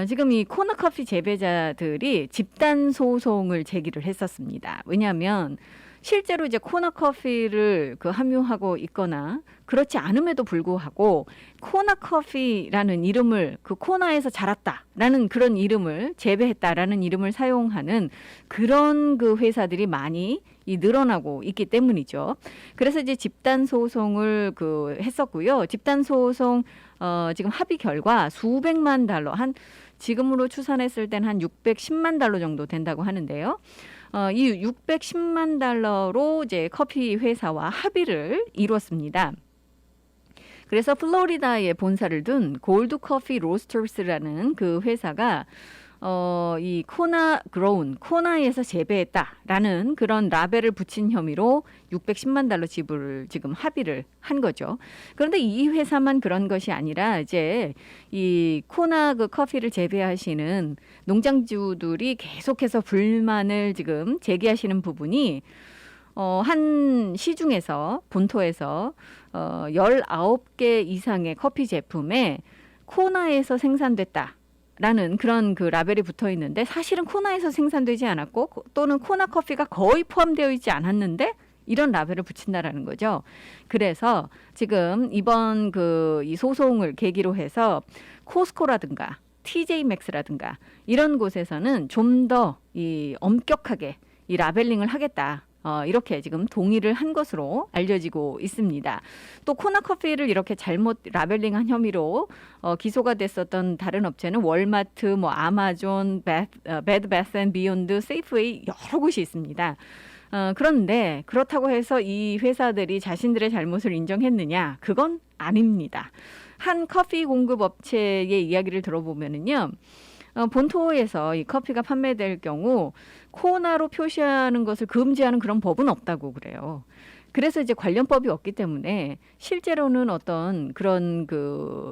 지금 이 코나 커피 재배자들이 집단 소송을 제기를 했었습니다. 왜냐하면 실제로 이제 코나 커피를 함유하고 있거나 그렇지 않음에도 불구하고 코나 커피라는 이름을 그 코나에서 자랐다라는 그런 이름을 재배했다라는 이름을 사용하는 그런 그 회사들이 많이 늘어나고 있기 때문이죠. 그래서 이제 집단 소송을 했었고요. 집단 소송 지금 합의 결과 수백만 달러 지금으로 추산했을 때는 한 610만 달러 정도 된다고 하는데요. 이 610만 달러로 이제 커피 회사와 합의를 이루었습니다. 그래서 플로리다에 본사를 둔 골드 커피 로스터스라는 그 회사가 이 코나 그로운, 코나에서 재배했다라는 그런 라벨을 붙인 혐의로 610만 달러 지불을 지금 합의를 한 거죠. 그런데 이 회사만 그런 것이 아니라 이제 이 코나 그 커피를 재배하시는 농장주들이 계속해서 불만을 지금 제기하시는 부분이 한 시중에서 본토에서 19개 이상의 커피 제품에 코나에서 생산됐다. 라는 그런 그 라벨이 붙어 있는데 사실은 코나에서 생산되지 않았고 또는 코나 커피가 거의 포함되어 있지 않았는데 이런 라벨을 붙인다라는 거죠. 그래서 지금 이번 그 이 소송을 계기로 해서 코스코라든가 TJ 맥스라든가 이런 곳에서는 좀 더 이 엄격하게 이 라벨링을 하겠다. 이렇게 지금 동의를 한 것으로 알려지고 있습니다. 또 코나 커피를 이렇게 잘못 라벨링한 혐의로 기소가 됐었던 다른 업체는 월마트, 뭐 아마존, 베드 베스 앤 비욘드, 세이프웨이 여러 곳이 있습니다. 그런데 그렇다고 해서 이 회사들이 자신들의 잘못을 인정했느냐? 그건 아닙니다. 한 커피 공급 업체의 이야기를 들어보면은요. 본토에서 이 커피가 판매될 경우 코나로 표시하는 것을 금지하는 그런 법은 없다고 그래요. 그래서 이제 관련법이 없기 때문에 실제로는 어떤 그런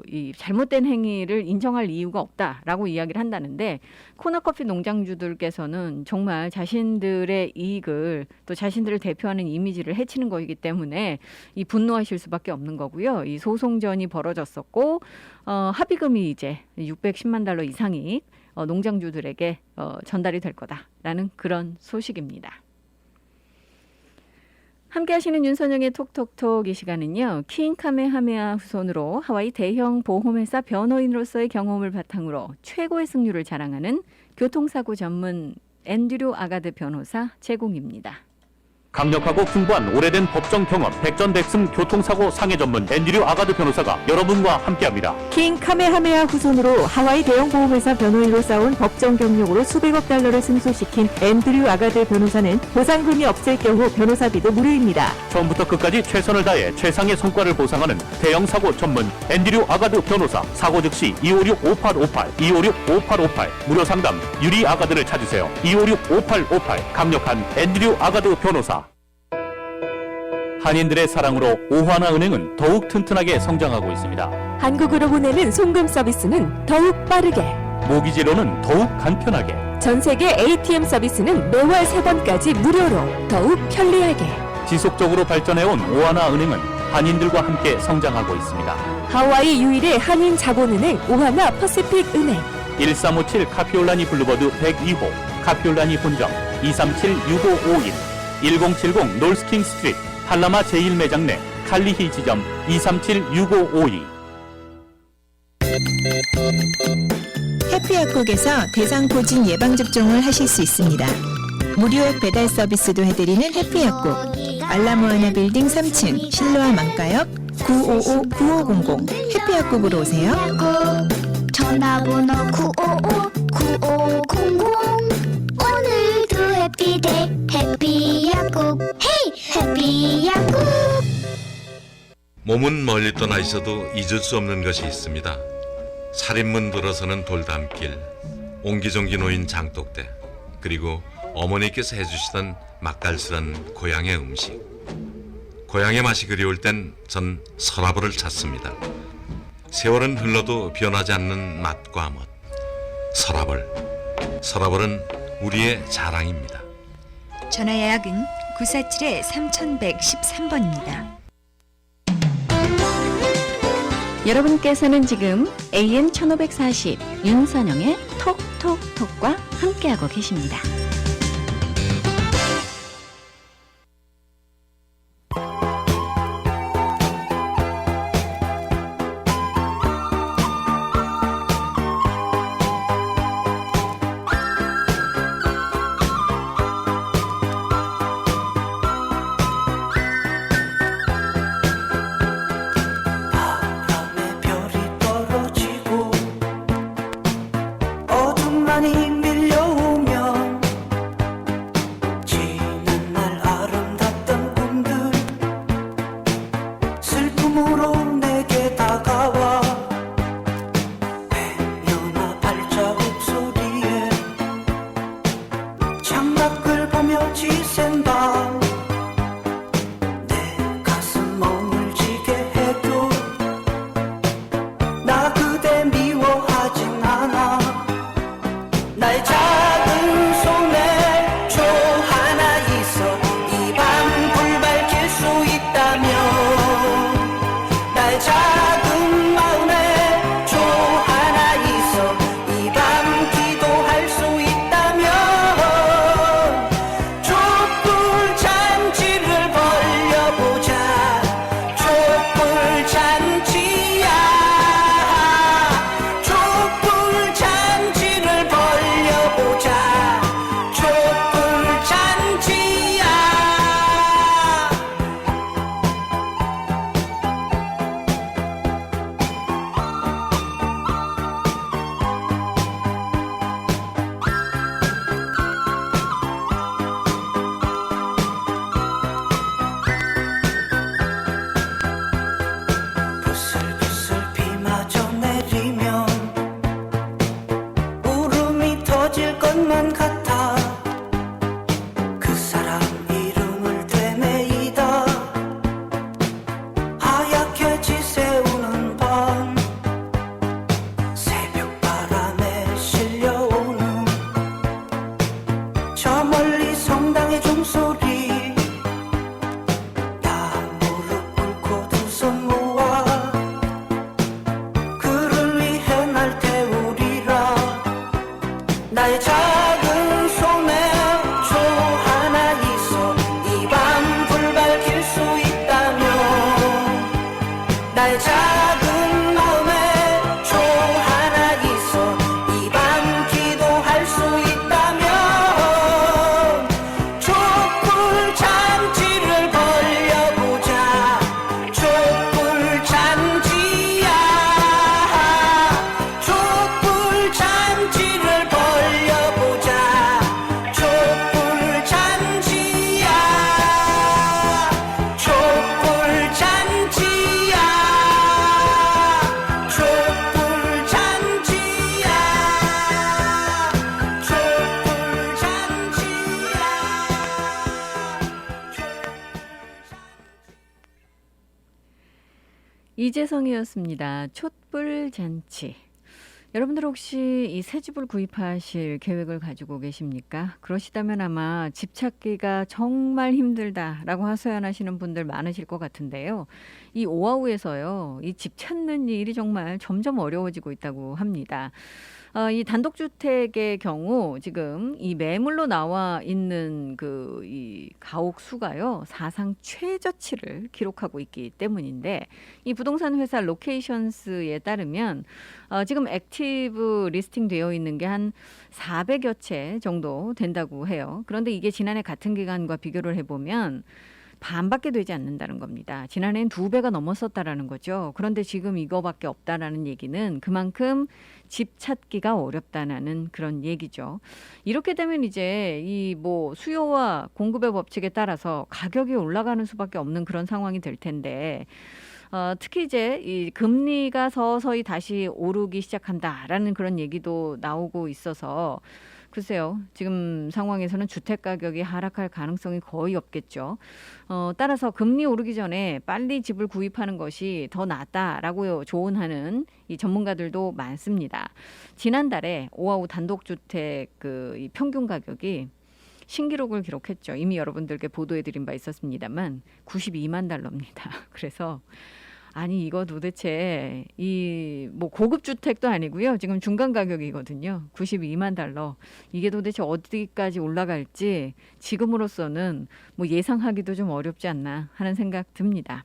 이 잘못된 행위를 인정할 이유가 없다라고 이야기를 한다는데 코나 커피 농장주들께서는 정말 자신들의 이익을 또 자신들을 대표하는 이미지를 해치는 것이기 때문에 이 분노하실 수밖에 없는 거고요. 이 소송전이 벌어졌었고 합의금이 이제 610만 달러 이상이 농장주들에게 전달이 될 거다라는 그런 소식입니다. 함께 하시는 윤선영의 톡톡톡 이 시간은요. 킹 카메하메아 후손으로 하와이 대형 보험회사 변호인으로서의 경험을 바탕으로 최고의 승률을 자랑하는 교통사고 전문 앤드류 아가드 변호사 제공입니다. 강력하고 풍부한 오래된 법정 경험, 백전백승 교통사고 상해 전문 앤드류 아가드 변호사가 여러분과 함께합니다. 킹 카메하메아 후손으로 하와이 대형 보험회사 변호인으로 쌓은 법정 경력으로 수백억 달러를 승소시킨 앤드류 아가드 변호사는 보상금이 없을 경우 변호사비도 무료입니다. 처음부터 끝까지 최선을 다해 최상의 성과를 보상하는 대형 사고 전문 앤드류 아가드 변호사. 사고 즉시 256-5858, 256-5858 무료 상담 유리 아가드를 찾으세요. 256-5858 강력한 앤드류 아가드 변호사. 한인들의 사랑으로 오하나은행은 더욱 튼튼하게 성장하고 있습니다. 한국으로 보내는 송금 서비스는 더욱 빠르게, 모기지로는 더욱 간편하게, 전세계 ATM 서비스는 매월 3번까지 무료로 더욱 편리하게. 지속적으로 발전해온 오하나은행은 한인들과 함께 성장하고 있습니다. 하와이 유일의 한인 자본은행 오하나 퍼시픽 은행. 1357 카피올라니 블루버드 102호, 카피올라니 본점 237-6551, 1070 놀스킹 스트리트 팔라마 제1매장 내 칼리히 지점 237-6552. 해피약국에서 대상포진 예방접종을 하실 수 있습니다. 무료액 배달 서비스도 해드리는 해피약국. 알라모아나 빌딩 3층 실로아 망가역 955-9500 해피약국으로 오세요. 전화번호 955-9500. 오늘도 해피데이 해피약국. 헤이 해피약국. 몸은 멀리 떠나 있어도 잊을 수 없는 것이 있습니다. 살인문 들어서는 돌담길, 옹기종기 놓인 장독대, 그리고 어머니께서 해주시던 맛깔스런 고향의 음식. 고향의 맛이 그리울 땐 전 서라벌을 찾습니다. 세월은 흘러도 변하지 않는 맛과 멋. 서라벌은 우리의 자랑입니다. 전화 예약은 947-3113번입니다. 여러분께서는 지금 AM 1540 윤선영의 톡톡톡과 함께하고 계십니다. 바람에 별이 떨어지고 어둠만이 밀려오면 것 같아 그 사람 이름을 되뇌이다 하얗게 지새우는 밤 새벽 바람에 실려오는 저 멀리 성당의 종소리 다 무릎 꿇고 두 손 모아 그를 위해 날 태우리라 나의 작은 손에 초 하나 있어 이 밤 불 밝힐 수 있다면 나의 작은 마음에 초 하나 있어 이 밤 기도할 수 있다면 촛불 잔치를 벌려보자 촛불 잔치야 촛불 잔치를 벌려보자 촛불 잔치야 촛불 잔치야 촛불 잔치야 촛불 잔치야 이재성이었습니다. 촛불 잔치. 여러분들 혹시 이 새 집을 구입하실 계획을 가지고 계십니까? 그러시다면 아마 집 찾기가 정말 힘들다라고 하소연하시는 분들 많으실 것 같은데요. 이 오하우에서요, 이 집 찾는 일이 정말 점점 어려워지고 있다고 합니다. 이 단독주택의 경우 지금 이 매물로 나와 있는 이 가옥 수가요, 사상 최저치를 기록하고 있기 때문인데, 이 부동산 회사 로케이션스에 따르면 지금 액티브 리스팅 되어 있는 게 한 400여 채 정도 된다고 해요. 그런데 이게 지난해 같은 기간과 비교를 해보면 반밖에 되지 않는다는 겁니다. 지난해엔 2배가 넘었었다라는 거죠. 그런데 지금 이거밖에 없다라는 얘기는 그만큼 집 찾기가 어렵다는 그런 얘기죠. 이렇게 되면 이제 이 수요와 공급의 법칙에 따라서 가격이 올라가는 수밖에 없는 그런 상황이 될 텐데, 특히 이제 이 금리가 서서히 다시 오르기 시작한다라는 그런 얘기도 나오고 있어서 글쎄요, 지금 상황에서는 주택 가격이 하락할 가능성이 거의 없겠죠. 따라서 금리 오르기 전에 빨리 집을 구입하는 것이 더 낫다라고 조언하는 이 전문가들도 많습니다. 지난달에 오하우 단독주택 이 평균 가격이 신기록을 기록했죠. 이미 여러분들께 보도해드린 바 있었습니다만 92만 달러입니다. 그래서 아니 이거 도대체 고급 주택도 아니고요. 지금 중간 가격이거든요. 92만 달러. 이게 도대체 어디까지 올라갈지 지금으로서는 예상하기도 좀 어렵지 않나 하는 생각 듭니다.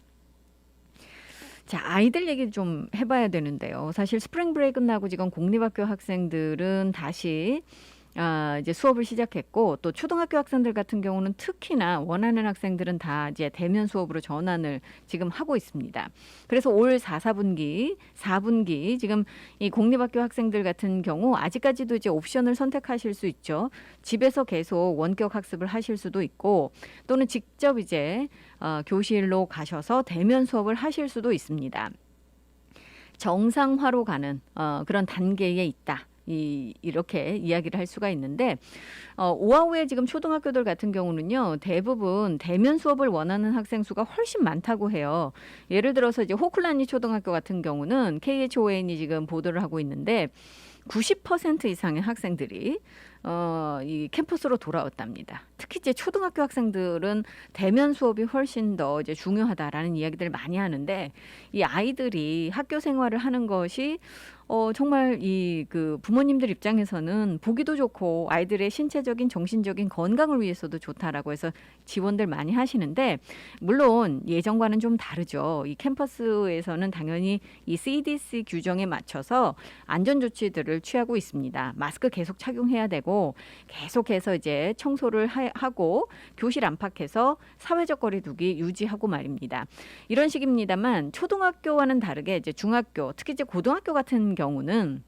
자, 아이들 얘기 좀 해봐야 되는데요. 사실 스프링 브레이크 끝나고 지금 공립학교 학생들은 다시 이제 수업을 시작했고, 또 초등학교 학생들 같은 경우는 특히나 원하는 학생들은 다 이제 대면 수업으로 전환을 지금 하고 있습니다. 그래서 올 4분기 지금 이 공립학교 학생들 같은 경우 아직까지도 이제 옵션을 선택하실 수 있죠. 집에서 계속 원격 학습을 하실 수도 있고, 또는 직접 이제 교실로 가셔서 대면 수업을 하실 수도 있습니다. 정상화로 가는 그런 단계에 있다. 이렇게 이야기를 할 수가 있는데, 오하우의 지금 초등학교들 같은 경우는요, 대부분 대면 수업을 원하는 학생 수가 훨씬 많다고 해요. 예를 들어서 이제 호클란리 초등학교 같은 경우는 KHON이 지금 보도를 하고 있는데 90% 이상의 학생들이 이 캠퍼스로 돌아왔답니다. 특히 이제 초등학교 학생들은 대면 수업이 훨씬 더 이제 중요하다라는 이야기들을 많이 하는데, 이 아이들이 학교 생활을 하는 것이 정말 그 부모님들 입장에서는 보기도 좋고 아이들의 신체적인 정신적인 건강을 위해서도 좋다라고 해서 지원들 많이 하시는데, 물론 예전과는 좀 다르죠. 이 캠퍼스에서는 당연히 이 CDC 규정에 맞춰서 안전 조치들을 취하고 있습니다. 마스크 계속 착용해야 되고, 계속해서 이제 청소를 하고, 교실 안팎에서 사회적 거리두기 유지하고 말입니다. 이런 식입니다만, 초등학교와는 다르게 이제 중학교, 특히 이제 고등학교 같은 경우는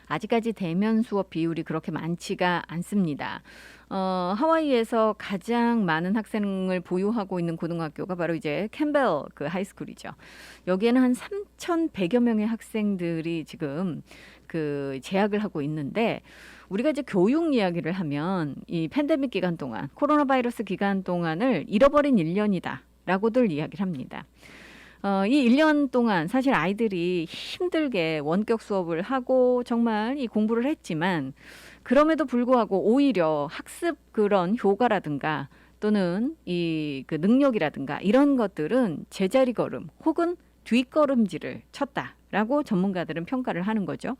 아직까지 대면 수업 비율이 그렇게 많지가 않습니다. 하와이에서 가장 많은 학생을 보유하고 있는 고등학교가 바로 이제 캠벨 그 하이스쿨이죠. 여기에는 한 3,100여 명의 학생들이 지금 그 재학을 하고 있는데 우리가 이제 교육 이야기를 하면 이 팬데믹 기간 동안 코로나 바이러스 기간 동안을 잃어버린 1년이다라고들 이야기를 합니다. 이 1년 동안 사실 아이들이 힘들게 원격 수업을 하고 정말 이 공부를 했지만 그럼에도 불구하고 오히려 학습 그런 효과라든가 또는 이 그 능력이라든가 이런 것들은 제자리 걸음 혹은 뒷걸음질을 쳤다라고 전문가들은 평가를 하는 거죠.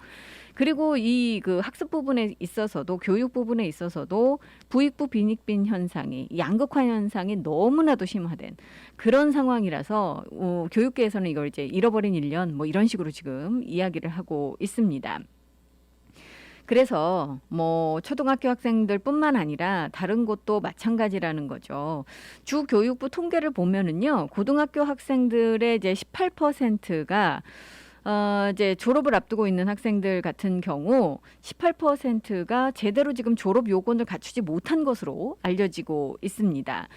그리고 이 그 학습 부분에 있어서도 교육 부분에 있어서도 부익부 빈익빈 현상이 양극화 현상이 너무나도 심화된 그런 상황이라서 교육계에서는 이걸 이제 잃어버린 1년 뭐 이런 식으로 지금 이야기를 하고 있습니다. 그래서 뭐 초등학교 학생들뿐만 아니라 다른 곳도 마찬가지라는 거죠. 주교육부 통계를 보면은요, 고등학교 학생들의 이제 18%가 이제 졸업을 앞두고 있는 학생들 같은 경우 18%가 제대로 지금 졸업 요건을 갖추지 못한 것으로 알려지고 있습니다.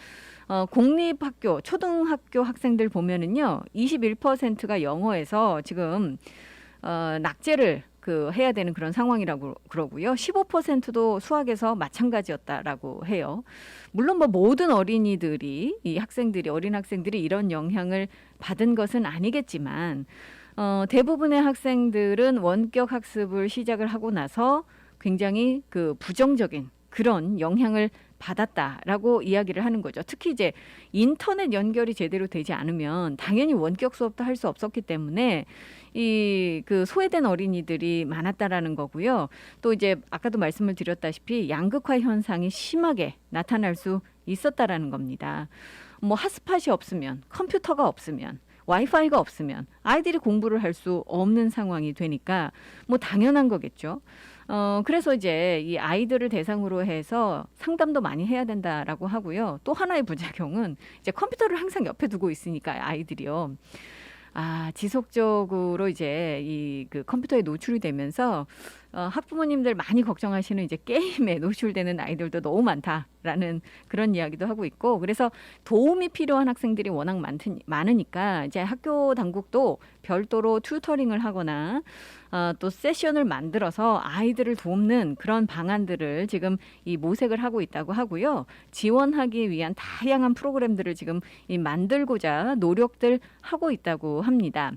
공립학교, 초등학교 학생들 보면은요, 21%가 영어에서 지금 낙제를 해야 되는 그런 상황이라고 그러고요. 15%도 수학에서 마찬가지였다라고 해요. 물론 뭐 모든 어린이들이 어린 학생들이 이런 영향을 받은 것은 아니겠지만 대부분의 학생들은 원격 학습을 시작을 하고 나서 굉장히 그 부정적인 그런 영향을 받았다라고 이야기를 하는 거죠. 특히 이제 인터넷 연결이 제대로 되지 않으면 당연히 원격 수업도 할 수 없었기 때문에 이 그 소외된 어린이들이 많았다라는 거고요. 또 이제 아까도 말씀을 드렸다시피 양극화 현상이 심하게 나타날 수 있었다라는 겁니다. 뭐 핫스팟이 없으면, 컴퓨터가 없으면, 와이파이가 없으면 아이들이 공부를 할 수 없는 상황이 되니까 뭐 당연한 거겠죠. 그래서 이제 이 아이들을 대상으로 해서 상담도 많이 해야 된다라고 하고요. 또 하나의 부작용은 이제 컴퓨터를 항상 옆에 두고 있으니까 아이들이요. 지속적으로 이제 이 그 컴퓨터에 노출이 되면서 학부모님들 많이 걱정하시는 이제 게임에 노출되는 아이들도 너무 많다라는 그런 이야기도 하고 있고, 그래서 도움이 필요한 학생들이 워낙 많으니까 이제 학교 당국도 별도로 튜터링을 하거나 또 세션을 만들어서 아이들을 돕는 그런 방안들을 지금 이 모색을 하고 있다고 하고요. 지원하기 위한 다양한 프로그램들을 지금 만들고자 노력들 하고 있다고 합니다.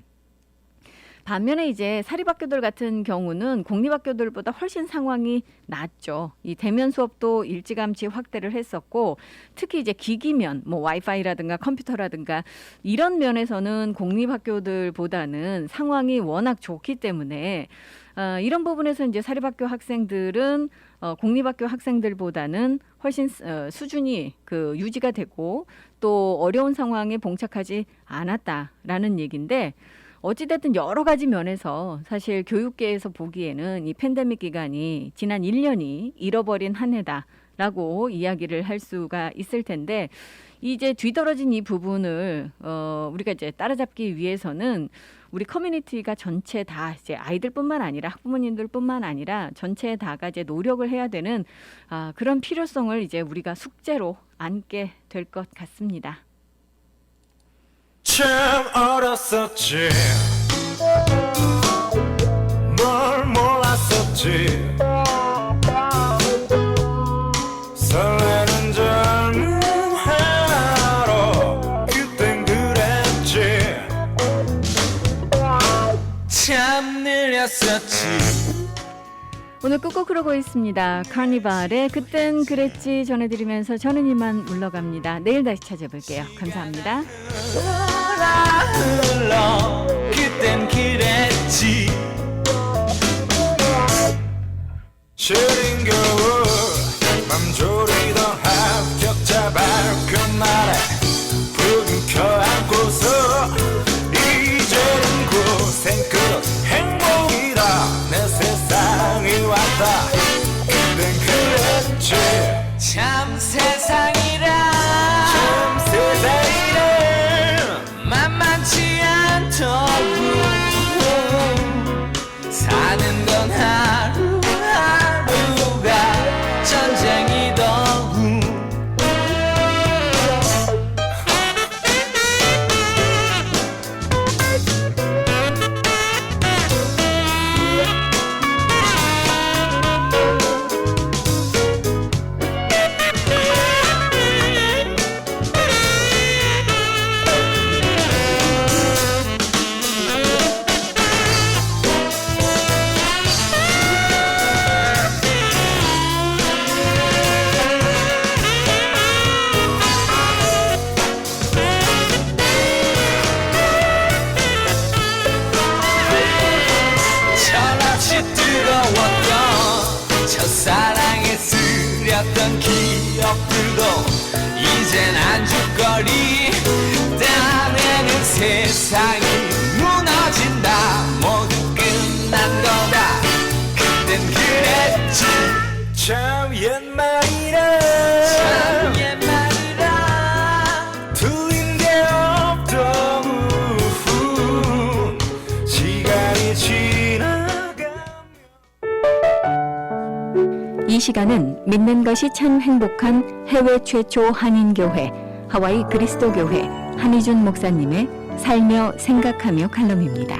반면에 이제 사립학교들 같은 경우는 공립학교들보다 훨씬 상황이 낫죠. 이 대면 수업도 일찌감치 확대를 했었고, 특히 이제 기기면, 뭐 와이파이라든가 컴퓨터라든가 이런 면에서는 공립학교들보다는 상황이 워낙 좋기 때문에 이런 부분에서 이제 사립학교 학생들은 공립학교 학생들보다는 훨씬 수준이 유지가 되고 또 어려운 상황에 봉착하지 않았다라는 얘기인데, 어찌됐든 여러 가지 면에서 사실 교육계에서 보기에는 이 팬데믹 기간이 지난 1년이 잃어버린 한 해다라고 이야기를 할 수가 있을 텐데, 이제 뒤떨어진 이 부분을 우리가 이제 따라잡기 위해서는 우리 커뮤니티가 전체 다 이제 아이들뿐만 아니라 학부모님들뿐만 아니라 전체 다가 이제 노력을 해야 되는 그런 필요성을 이제 우리가 숙제로 안게 될 것 같습니다. 참 어렸었지 뭘 몰랐었지 설레는 젊은 하루 그땐 그랬지 참 느렸었지. 오늘 꾹꾹 흐르고 있습니다. 카니발의 그땐 그랬지 전해드리면서 저는 이만 물러갑니다. 내일 다시 찾아볼게요. 감사합니다. 흘러 그땐 그랬지 시린 겨울 맘 졸이던 합격자 발표 날에 붉은 켜안고서 이제는 고생 끝 행복이다 내 세상이 왔다 그땐 그랬지 참 세상이라 만만치 않더군 사는 건 하루 것들도 이젠 안주거리. 땀에는 세상이 무너진다. 모두 끝난 거다. 그땐 그랬지. 참 옛말이라. 참 옛말이라. 틀린 게 없던 후 시간이 지나가. 이 시간은 믿는 것이 참 행복한 해외 최초 한인교회 하와이 그리스도교회 한희준 목사님의 살며 생각하며 칼럼입니다.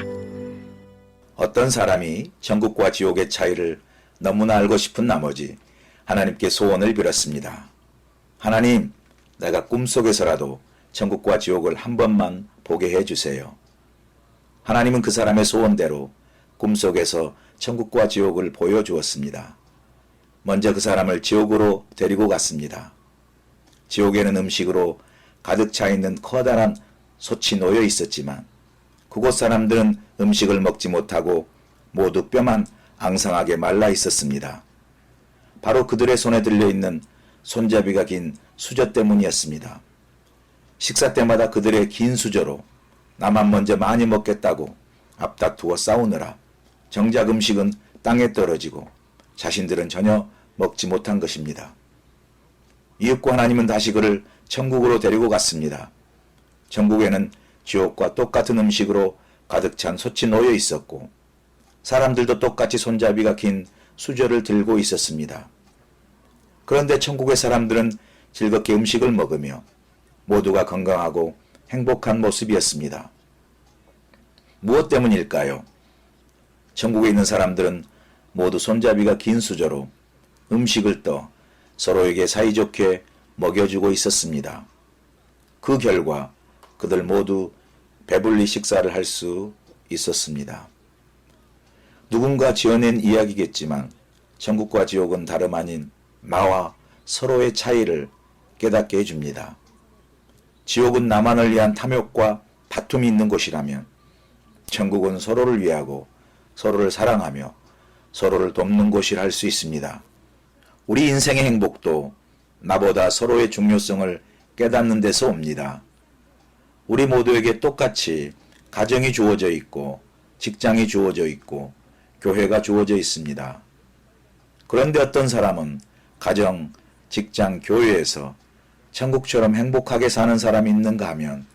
어떤 사람이 천국과 지옥의 차이를 너무나 알고 싶은 나머지 하나님께 소원을 빌었습니다. 하나님, 내가 꿈속에서라도 천국과 지옥을 한 번만 보게 해주세요. 하나님은 그 사람의 소원대로 꿈속에서 천국과 지옥을 보여주었습니다. 먼저 그 사람을 지옥으로 데리고 갔습니다. 지옥에는 음식으로 가득 차 있는 커다란 솥이 놓여 있었지만 그곳 사람들은 음식을 먹지 못하고 모두 뼈만 앙상하게 말라 있었습니다. 바로 그들의 손에 들려있는 손잡이가 긴 수저 때문이었습니다. 식사 때마다 그들의 긴 수저로 나만 먼저 많이 먹겠다고 앞다투어 싸우느라 정작 음식은 땅에 떨어지고 자신들은 전혀 먹지 못한 것입니다. 이윽고 하나님은 다시 그를 천국으로 데리고 갔습니다. 천국에는 지옥과 똑같은 음식으로 가득 찬 솥이 놓여 있었고 사람들도 똑같이 손잡이가 긴 수저를 들고 있었습니다. 그런데 천국의 사람들은 즐겁게 음식을 먹으며 모두가 건강하고 행복한 모습이었습니다. 무엇 때문일까요? 천국에 있는 사람들은 모두 손잡이가 긴 수저로 음식을 떠 서로에게 사이좋게 먹여주고 있었습니다. 그 결과 그들 모두 배불리 식사를 할 수 있었습니다. 누군가 지어낸 이야기겠지만 천국과 지옥은 다름 아닌 나와 서로의 차이를 깨닫게 해줍니다. 지옥은 나만을 위한 탐욕과 다툼이 있는 곳이라면 천국은 서로를 위하고 서로를 사랑하며 서로를 돕는 곳이라 할 수 있습니다. 우리 인생의 행복도 나보다 서로의 중요성을 깨닫는 데서 옵니다. 우리 모두에게 똑같이 가정이 주어져 있고 직장이 주어져 있고 교회가 주어져 있습니다. 그런데 어떤 사람은 가정, 직장, 교회에서 천국처럼 행복하게 사는 사람이 있는가 하면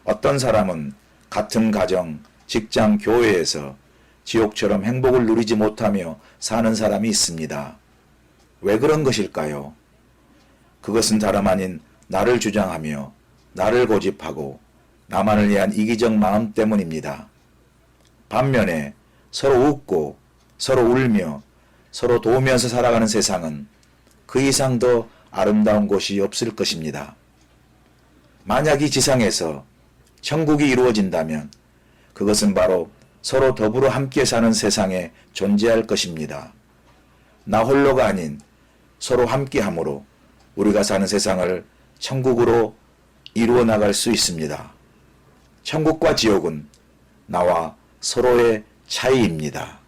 어떤 사람은 같은 가정, 직장, 교회에서 지옥처럼 행복을 누리지 못하며 사는 사람이 있습니다. 왜 그런 것일까요? 그것은 다름 아닌 나를 주장하며 나를 고집하고 나만을 위한 이기적 마음 때문입니다. 반면에 서로 웃고 서로 울며 서로 도우면서 살아가는 세상은 그 이상 더 아름다운 곳이 없을 것입니다. 만약 이 지상에서 천국이 이루어진다면 그것은 바로 서로 더불어 함께 사는 세상에 존재할 것입니다. 나 홀로가 아닌 서로 함께함으로 우리가 사는 세상을 천국으로 이루어 나갈 수 있습니다. 천국과 지옥은 나와 서로의 차이입니다.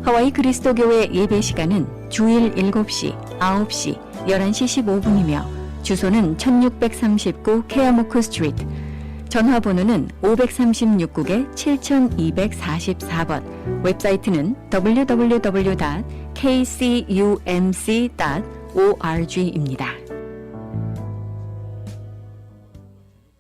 하와이 그리스도교회 예배 시간은 주일 7시, 9시, 11시 15분이며 주소는 1639 케아모크 스트리트, 전화번호는 536국에 7244번, 웹사이트는 www.kcumc.org입니다.